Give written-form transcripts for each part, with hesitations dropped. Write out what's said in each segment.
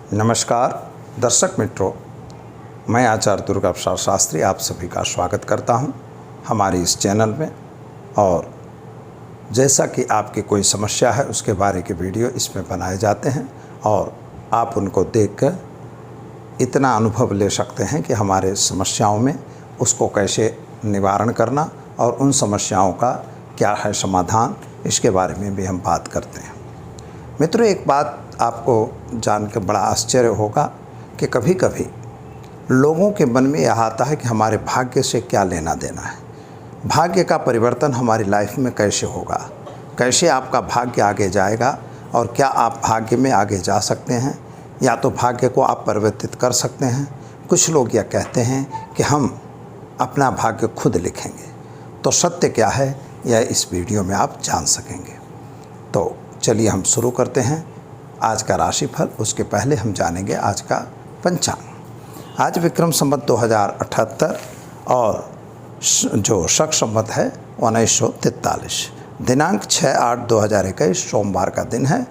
नमस्कार दर्शक मित्रों, मैं आचार्य दुर्गा प्रसाद शास्त्री आप सभी का स्वागत करता हूं हमारे इस चैनल में। और जैसा कि आपकी कोई समस्या है उसके बारे के वीडियो इसमें बनाए जाते हैं और आप उनको देखकर इतना अनुभव ले सकते हैं कि हमारे समस्याओं में उसको कैसे निवारण करना और उन समस्याओं का क्या है समाधान, इसके बारे में भी हम बात करते हैं। मित्रों, एक बात आपको जान के बड़ा आश्चर्य होगा कि कभी कभी लोगों के मन में यह आता है कि हमारे भाग्य से क्या लेना देना है, भाग्य का परिवर्तन हमारी लाइफ में कैसे होगा, कैसे आपका भाग्य आगे जाएगा और क्या आप भाग्य में आगे जा सकते हैं या तो भाग्य को आप परिवर्तित कर सकते हैं। कुछ लोग यह कहते हैं कि हम अपना भाग्य खुद लिखेंगे। तो सत्य क्या है यह इस वीडियो में आप जान सकेंगे। तो चलिए हम शुरू करते हैं आज का राशिफल। उसके पहले हम जानेंगे आज का पंचांग। आज विक्रम संवत 2078 और जो शक संवत है 1943, दिनांक 6/8/2021 सोमवार का दिन है।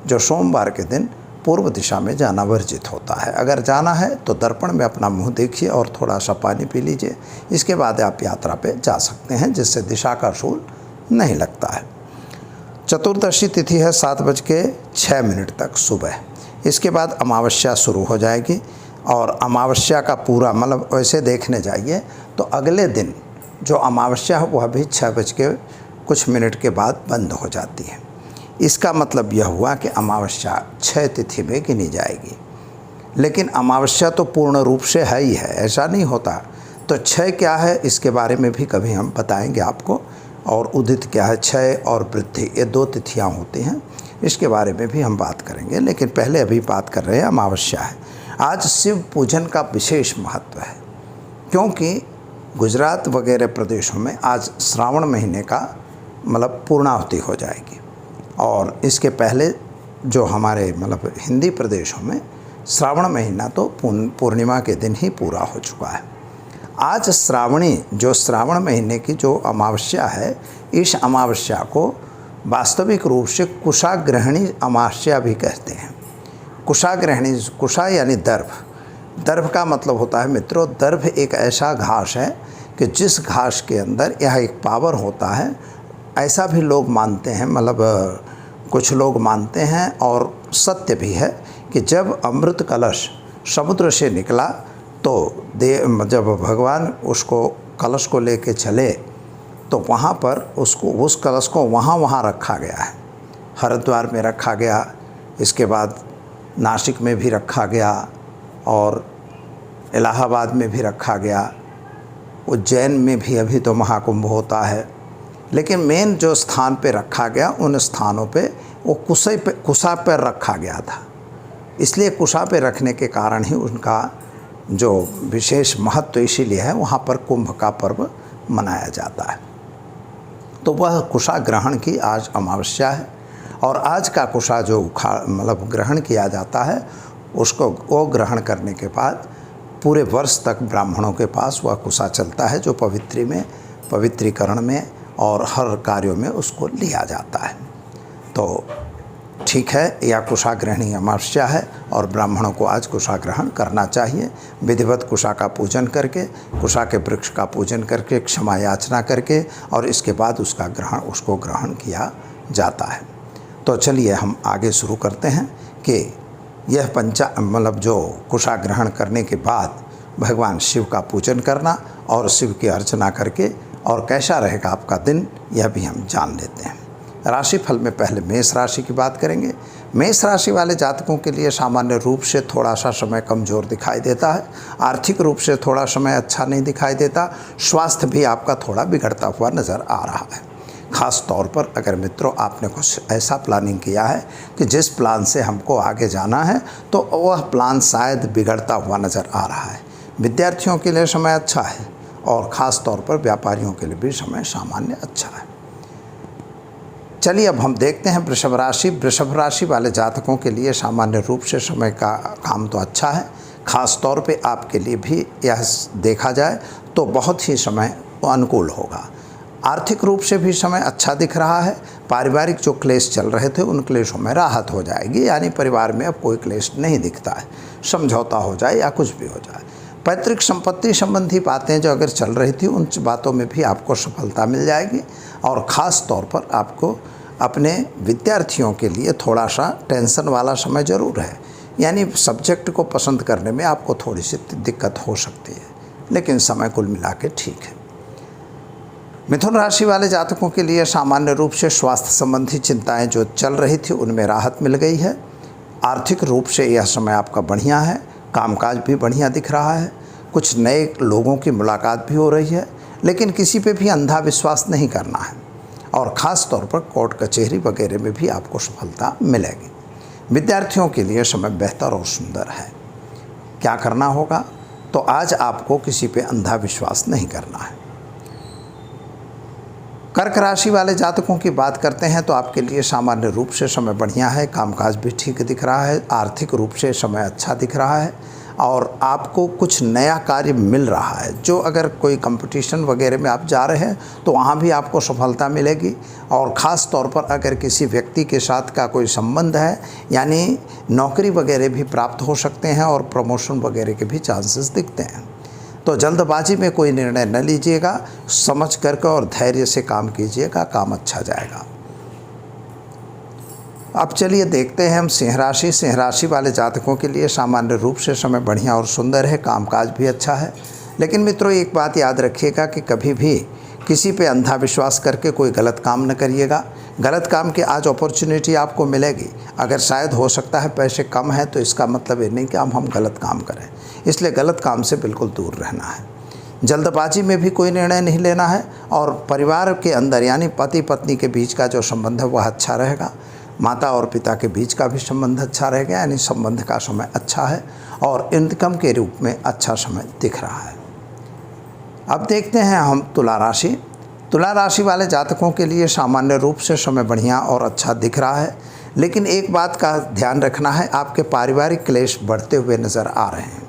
जो सोमवार के दिन पूर्व दिशा में जाना वर्जित होता है। अगर जाना है तो दर्पण में अपना मुंह देखिए और थोड़ा सा पानी पी लीजिए। इसके बाद आप यात्रा पे जा सकते हैं जिससे दिशा का शूल नहीं लगता है। चतुर्दशी तिथि है 7:06 तक सुबह। इसके बाद अमावस्या शुरू हो जाएगी और अमावस्या का पूरा मतलब वैसे देखने जाइए तो अगले दिन जो अमावस्या है वह भी 6 के बाद बंद हो जाती है। इसका मतलब यह हुआ कि अमावस्या 6 तिथि में गिनी जाएगी। लेकिन अमावस्या तो पूर्ण रूप से है ही है, ऐसा नहीं होता। तो 6 क्या है इसके बारे में भी कभी हम बताएंगे आपको। और उदित क्या है, 6 और वृद्धि, ये 2 तिथियां होती हैं, इसके बारे में भी हम बात करेंगे। लेकिन पहले अभी बात कर रहे हैं अमावस्या है। आज शिव पूजन का विशेष महत्व है क्योंकि गुजरात वगैरह प्रदेशों में आज श्रावण महीने का मतलब पूर्णाहुति हो जाएगी। और इसके पहले जो हमारे मतलब हिंदी प्रदेशों में श्रावण महीना तो पूर्णिमा के दिन ही पूरा हो चुका है। आज श्रावणी जो श्रावण महीने की जो अमावस्या है, इस अमावस्या को वास्तविक रूप से कुशाग्रहणी अमावस्या भी कहते हैं। कुशाग्रहणी, कुशा यानी दर्भ। दर्भ का मतलब होता है मित्रों, दर्भ एक ऐसा घास है कि जिस घास के अंदर यह एक पावर होता है। ऐसा भी लोग मानते हैं, मतलब कुछ लोग मानते हैं और सत्य भी है कि जब अमृत कलश समुद्र से निकला तो जब भगवान उसको कलश को लेके चले तो वहाँ पर उसको उस कलश को वहाँ रखा गया है। हरिद्वार में रखा गया, इसके बाद नासिक में भी रखा गया और इलाहाबाद में भी रखा गया, उज्जैन में भी अभी तो महाकुंभ होता है। लेकिन मेन जो स्थान पे रखा गया उन स्थानों पे वो कुशा पर रखा गया था। इसलिए कुशा पे रखने के कारण ही उनका जो विशेष महत्व इसीलिए है वहाँ पर कुंभ का पर्व मनाया जाता है। तो वह कुशा ग्रहण की आज अमावस्या है और आज का कुशा जो मतलब ग्रहण किया जाता है उसको वो ग्रहण करने के बाद पूरे वर्ष तक ब्राह्मणों के पास वह कुशा चलता है जो पवित्रीकरण में और हर कार्यों में उसको लिया जाता है। तो ठीक है, यह कुशाग्रहणी अमावस्या है और ब्राह्मणों को आज कुशा ग्रहण करना चाहिए। विधिवत कुशा का पूजन करके, कुशा के वृक्ष का पूजन करके, क्षमा याचना करके और इसके बाद उसको ग्रहण किया जाता है। तो चलिए हम आगे शुरू करते हैं कि यह मतलब जो कुशा ग्रहण करने के बाद भगवान शिव का पूजन करना और शिव की अर्चना करके और कैसा रहेगा आपका दिन यह भी हम जान लेते हैं। राशिफल में पहले मेष राशि की बात करेंगे। मेष राशि वाले जातकों के लिए सामान्य रूप से थोड़ा सा समय कमज़ोर दिखाई देता है। आर्थिक रूप से थोड़ा समय अच्छा नहीं दिखाई देता। स्वास्थ्य भी आपका थोड़ा बिगड़ता हुआ नज़र आ रहा है। ख़ास तौर पर अगर मित्रों आपने कुछ ऐसा प्लानिंग किया है कि जिस प्लान से हमको आगे जाना है तो वह प्लान शायद बिगड़ता हुआ नज़र आ रहा है। विद्यार्थियों के लिए समय अच्छा है और ख़ास तौर पर व्यापारियों के लिए भी समय सामान्य अच्छा है। चलिए अब हम देखते हैं वृषभ राशि। वृषभ राशि वाले जातकों के लिए सामान्य रूप से समय का काम तो अच्छा है। ख़ास तौर पे आपके लिए भी यह देखा जाए तो बहुत ही समय अनुकूल होगा। आर्थिक रूप से भी समय अच्छा दिख रहा है। पारिवारिक जो क्लेश चल रहे थे उन क्लेशों में राहत हो जाएगी, यानी परिवार में अब कोई क्लेश नहीं दिखता है, समझौता हो जाए या कुछ भी हो जाए। पैतृक संपत्ति संबंधी बातें जो अगर चल रही थी उन बातों में भी आपको सफलता मिल जाएगी। और ख़ास तौर पर आपको अपने विद्यार्थियों के लिए थोड़ा सा टेंशन वाला समय ज़रूर है, यानी सब्जेक्ट को पसंद करने में आपको थोड़ी सी दिक्कत हो सकती है, लेकिन समय कुल मिला के ठीक है। मिथुन राशि वाले जातकों के लिए सामान्य रूप से स्वास्थ्य संबंधी चिंताएं जो चल रही थी उनमें राहत मिल गई है। आर्थिक रूप से यह समय आपका बढ़िया है, कामकाज भी बढ़िया दिख रहा है, कुछ नए लोगों की मुलाकात भी हो रही है, लेकिन किसी पे भी अंधा विश्वास नहीं करना है। और ख़ास तौर पर कोर्ट कचहरी वगैरह में भी आपको सफलता मिलेगी। विद्यार्थियों के लिए समय बेहतर और सुंदर है। क्या करना होगा, तो आज आपको किसी पे अंधा विश्वास नहीं करना है। कर्क राशि वाले जातकों की बात करते हैं तो आपके लिए सामान्य रूप से समय बढ़िया है, कामकाज भी ठीक दिख रहा है, आर्थिक रूप से समय अच्छा दिख रहा है और आपको कुछ नया कार्य मिल रहा है। जो अगर कोई कंपटीशन वगैरह में आप जा रहे हैं तो वहाँ भी आपको सफलता मिलेगी। और ख़ास तौर पर अगर किसी व्यक्ति के साथ का कोई संबंध है, यानी नौकरी वगैरह भी प्राप्त हो सकते हैं और प्रमोशन वगैरह के भी चांसेस दिखते हैं। तो जल्दबाजी में कोई निर्णय न लीजिएगा, समझ करके और धैर्य से काम कीजिएगा, काम अच्छा जाएगा। अब चलिए देखते हैं हम सिंह राशि। सिंह राशि वाले जातकों के लिए सामान्य रूप से समय बढ़िया और सुंदर है, कामकाज भी अच्छा है। लेकिन मित्रों एक बात याद रखिएगा कि कभी भी किसी पे अंधा विश्वास करके कोई गलत काम न करिएगा। गलत काम की आज अपॉर्चुनिटी आपको मिलेगी। अगर शायद हो सकता है पैसे कम हैं तो इसका मतलब ये नहीं कि हम गलत काम करें, इसलिए गलत काम से बिल्कुल दूर रहना है। जल्दबाजी में भी कोई निर्णय नहीं लेना है और परिवार के अंदर यानी पति पत्नी के बीच का जो संबंध है वह अच्छा रहेगा। माता और पिता के बीच का भी संबंध अच्छा रहेगा, यानी संबंध का समय अच्छा है और इनकम के रूप में अच्छा समय दिख रहा है। अब देखते हैं हम तुला राशि। तुला राशि वाले जातकों के लिए सामान्य रूप से समय बढ़िया और अच्छा दिख रहा है, लेकिन एक बात का ध्यान रखना है, आपके पारिवारिक क्लेश बढ़ते हुए नज़र आ रहे हैं।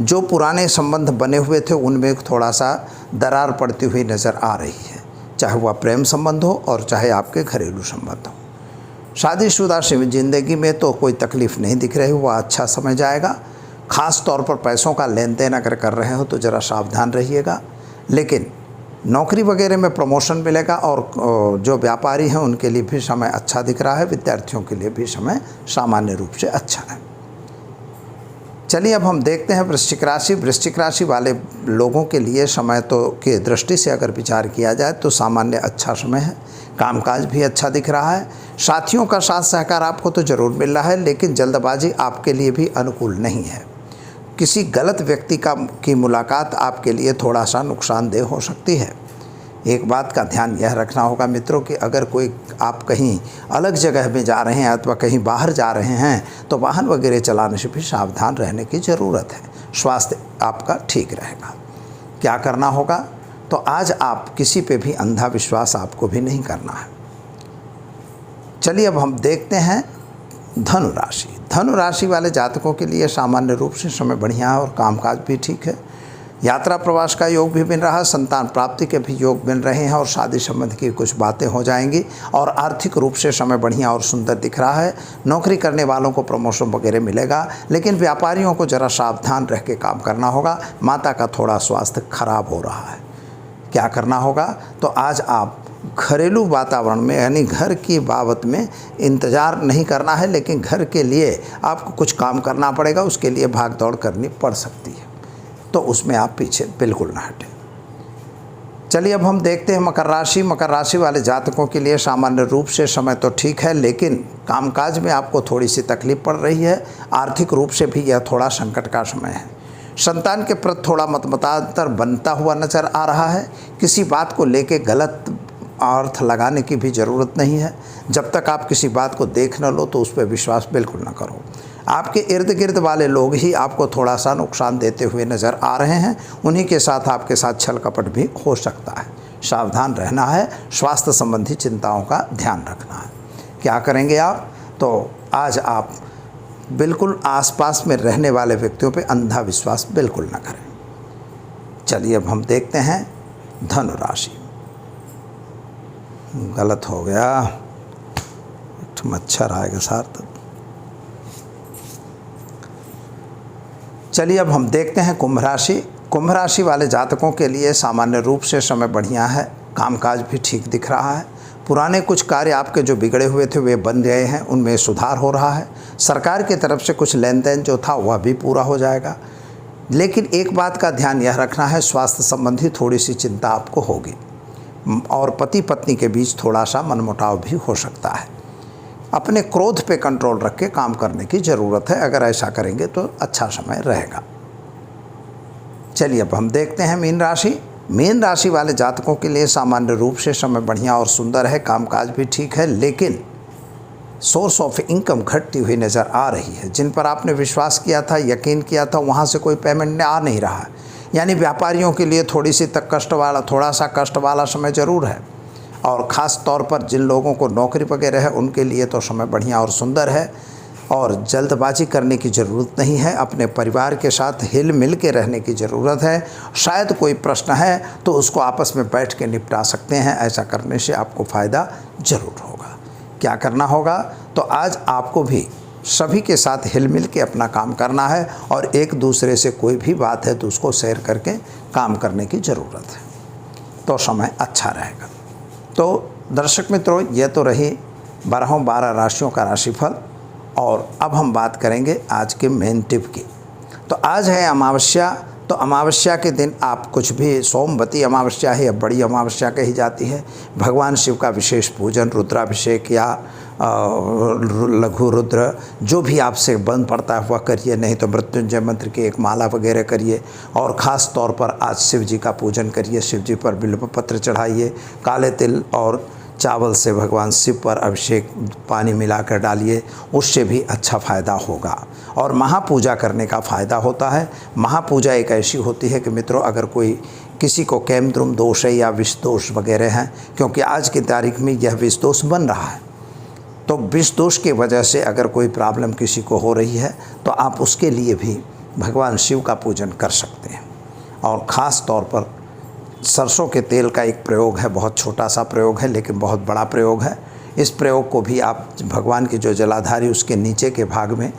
जो पुराने संबंध बने हुए थे उनमें थोड़ा सा दरार पड़ती हुई नज़र आ रही है, चाहे वह प्रेम संबंध हो और चाहे आपके घरेलू संबंध हो। शादीशुदा ज़िंदगी में तो कोई तकलीफ़ नहीं दिख रही, वह अच्छा समय जाएगा। ख़ास तौर पर पैसों का लेन देन अगर कर रहे हो तो ज़रा सावधान रहिएगा। लेकिन नौकरी वगैरह में प्रमोशन मिलेगा और जो व्यापारी हैं उनके लिए भी समय अच्छा दिख रहा है। विद्यार्थियों के लिए भी समय सामान्य रूप से अच्छा है। चलिए अब हम देखते हैं वृश्चिक राशि। वृश्चिक राशि वाले लोगों के लिए समय तो की दृष्टि से अगर विचार किया जाए तो सामान्य अच्छा समय है, कामकाज भी अच्छा दिख रहा है। साथियों का साथ सहकार आपको तो ज़रूर मिल रहा है, लेकिन जल्दबाजी आपके लिए भी अनुकूल नहीं है। किसी गलत व्यक्ति की मुलाकात आपके लिए थोड़ा सा नुकसानदेह हो सकती है। एक बात का ध्यान यह रखना होगा मित्रों कि अगर कोई आप कहीं अलग जगह में जा रहे हैं अथवा कहीं बाहर जा रहे हैं तो वाहन वगैरह चलाने से भी सावधान रहने की ज़रूरत है। स्वास्थ्य आपका ठीक रहेगा। क्या करना होगा, तो आज आप किसी पे भी अंधा विश्वास आपको भी नहीं करना है। चलिए अब हम देखते हैं धनु राशि। धनु राशि वाले जातकों के लिए सामान्य रूप से समय बढ़िया है और कामकाज भी ठीक है। यात्रा प्रवास का योग भी मिल रहा है, संतान प्राप्ति के भी योग मिल रहे हैं और शादी संबंध की कुछ बातें हो जाएंगी। और आर्थिक रूप से समय बढ़िया और सुंदर दिख रहा है। नौकरी करने वालों को प्रमोशन वगैरह मिलेगा, लेकिन व्यापारियों को ज़रा सावधान रह के काम करना होगा। माता का थोड़ा स्वास्थ्य खराब हो रहा है। क्या करना होगा, तो आज आप घरेलू वातावरण में यानी घर की बाबत में इंतज़ार नहीं करना है, लेकिन घर के लिए आपको कुछ काम करना पड़ेगा, उसके लिए भाग दौड़ करनी पड़ सकती है, तो उसमें आप पीछे बिल्कुल ना हटें। चलिए अब हम देखते हैं मकर राशि। मकर राशि वाले जातकों के लिए सामान्य रूप से समय तो ठीक है, लेकिन कामकाज में आपको थोड़ी सी तकलीफ पड़ रही है। आर्थिक रूप से भी यह थोड़ा संकट का समय है। संतान के प्रति थोड़ा मतमतांतर बनता हुआ नजर आ रहा है। किसी बात को लेके गलत अर्थ लगाने की भी ज़रूरत नहीं है। जब तक आप किसी बात को देख न लो तो उस पर विश्वास बिल्कुल ना करो। आपके इर्द गिर्द वाले लोग ही आपको थोड़ा सा नुकसान देते हुए नज़र आ रहे हैं। उन्हीं के साथ आपके साथ छल कपट भी हो सकता है। सावधान रहना है। स्वास्थ्य संबंधी चिंताओं का ध्यान रखना है। क्या करेंगे आप, तो आज आप बिल्कुल आसपास में रहने वाले व्यक्तियों पे अंधा विश्वास बिल्कुल ना करें। चलिए अब हम देखते हैं धनु राशि। गलत हो गया। मच्छर आएगा सार्थक। चलिए अब हम देखते हैं कुंभ राशि। कुंभ राशि वाले जातकों के लिए सामान्य रूप से समय बढ़िया है, कामकाज भी ठीक दिख रहा है। पुराने कुछ कार्य आपके जो बिगड़े हुए थे वे बन गए हैं, उनमें सुधार हो रहा है। सरकार की तरफ से कुछ लेन देन जो था वह भी पूरा हो जाएगा। लेकिन एक बात का ध्यान यह रखना है, स्वास्थ्य संबंधी थोड़ी सी चिंता आपको होगी और पति पत्नी के बीच थोड़ा सा मनमुटाव भी हो सकता है। अपने क्रोध पे कंट्रोल रख के काम करने की ज़रूरत है, अगर ऐसा करेंगे तो अच्छा समय रहेगा। चलिए अब हम देखते हैं मीन राशि। मीन राशि वाले जातकों के लिए सामान्य रूप से समय बढ़िया और सुंदर है, कामकाज भी ठीक है, लेकिन सोर्स ऑफ इनकम घटती हुई नज़र आ रही है। जिन पर आपने विश्वास किया था, यकीन किया था, वहाँ से कोई पेमेंट आ नहीं रहा है। यानी व्यापारियों के लिए थोड़ा सा कष्ट वाला समय ज़रूर है। और ख़ास तौर पर जिन लोगों को नौकरी वगैरह है उनके लिए तो समय बढ़िया और सुंदर है और जल्दबाजी करने की ज़रूरत नहीं है। अपने परिवार के साथ हिल मिल के रहने की ज़रूरत है। शायद कोई प्रश्न है तो उसको आपस में बैठ के निपटा सकते हैं। ऐसा करने से आपको फ़ायदा ज़रूर होगा। क्या करना होगा, तो आज आपको भी सभी के साथ हिल मिल के अपना काम करना है और एक दूसरे से कोई भी बात है तो उसको शेयर करके काम करने की ज़रूरत है, तो समय अच्छा रहेगा। तो दर्शक मित्रों, ये तो रही 12 राशियों का राशिफल। और अब हम बात करेंगे आज के मेन टिप की। तो आज है अमावस्या। तो अमावस्या के दिन आप कुछ भी, सोमवती अमावस्या है या बड़ी अमावस्या कही जाती है, भगवान शिव का विशेष पूजन, रुद्राभिषेक या लघु रुद्र जो भी आपसे बन पड़ता है वह करिए, नहीं तो मृत्युंजय मंत्र की एक माला वगैरह करिए। और ख़ास तौर पर आज शिव जी का पूजन करिए, शिव जी पर बिल्व पत्र चढ़ाइए, काले तिल और चावल से भगवान शिव पर अभिषेक पानी मिलाकर डालिए, उससे भी अच्छा फ़ायदा होगा। और महापूजा करने का फ़ायदा होता है। महापूजा एक ऐसी होती है कि मित्रों, अगर कोई किसी को कैमद्रुम दोष है या विष दोष वगैरह हैं, क्योंकि आज की तारीख में यह विष दोष बन रहा है, तो विष दोष की वजह से अगर कोई प्रॉब्लम किसी को हो रही है तो आप उसके लिए भी भगवान शिव का पूजन कर सकते हैं। और ख़ास तौर पर सरसों के तेल का एक प्रयोग है, बहुत छोटा सा प्रयोग है लेकिन बहुत बड़ा प्रयोग है। इस प्रयोग को भी आप भगवान की जो जलाधारी उसके नीचे के भाग में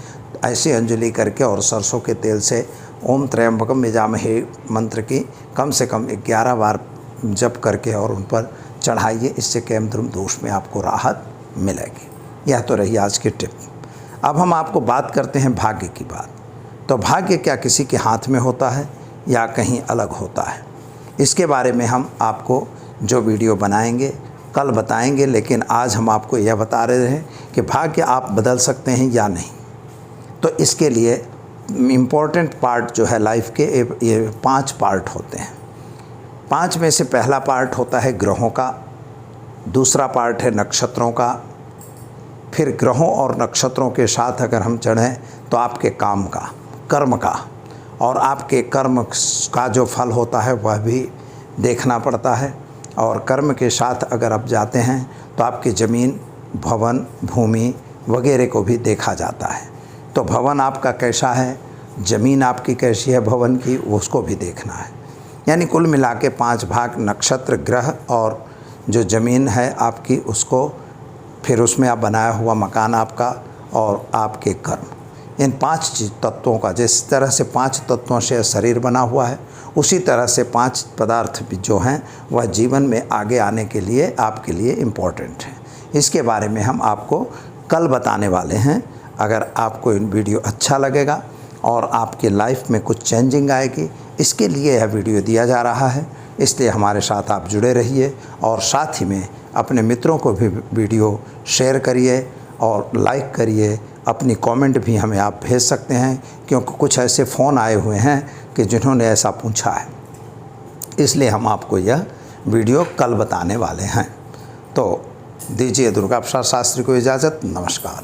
ऐसी अंजलि करके और सरसों के तेल से ओम त्र्यंबकम यजामहे मंत्र की कम से कम 11 बार जप करके और उन पर चढ़ाइए। इससे कैमद्रुम दोष में आपको राहत मिलेगी। यह तो रही आज की टिप। अब हम आपको बात करते हैं भाग्य की बात। तो भाग्य क्या किसी के हाथ में होता है या कहीं अलग होता है, इसके बारे में हम आपको जो वीडियो बनाएंगे कल बताएंगे। लेकिन आज हम आपको यह बता रहे हैं कि भाग्य आप बदल सकते हैं या नहीं। तो इसके लिए इम्पोर्टेंट पार्ट जो है लाइफ के, ये 5 पार्ट होते हैं। 5 में से पहला पार्ट होता है ग्रहों का, दूसरा पार्ट है नक्षत्रों का, फिर ग्रहों और नक्षत्रों के साथ अगर हम चढ़ें तो आपके काम का, कर्म का, और आपके कर्म का जो फल होता है वह भी देखना पड़ता है। और कर्म के साथ अगर आप जाते हैं तो आपकी ज़मीन, भवन, भूमि वगैरह को भी देखा जाता है। तो भवन आपका कैसा है, ज़मीन आपकी कैसी है भवन की, उसको भी देखना है। यानी कुल मिला के 5 भाग, नक्षत्र, ग्रह और जो ज़मीन है आपकी उसको, फिर उसमें आप बनाया हुआ मकान आपका और आपके कर्म, इन 5 तत्वों का, जिस तरह से 5 तत्वों से शरीर बना हुआ है उसी तरह से 5 पदार्थ भी जो हैं वह जीवन में आगे आने के लिए आपके लिए इम्पोर्टेंट है। इसके बारे में हम आपको कल बताने वाले हैं। अगर आपको इन वीडियो अच्छा लगेगा और आपकी लाइफ में कुछ चेंजिंग आएगी, इसके लिए यह वीडियो दिया जा रहा है। इसलिए हमारे साथ आप जुड़े रहिए और साथ ही में अपने मित्रों को भी वीडियो शेयर करिए और लाइक करिए। अपनी कमेंट भी हमें आप भेज सकते हैं, क्योंकि कुछ ऐसे फ़ोन आए हुए हैं कि जिन्होंने ऐसा पूछा है, इसलिए हम आपको यह वीडियो कल बताने वाले हैं। तो दीजिए दुर्गा प्रसाद शास्त्री को इजाज़त। नमस्कार।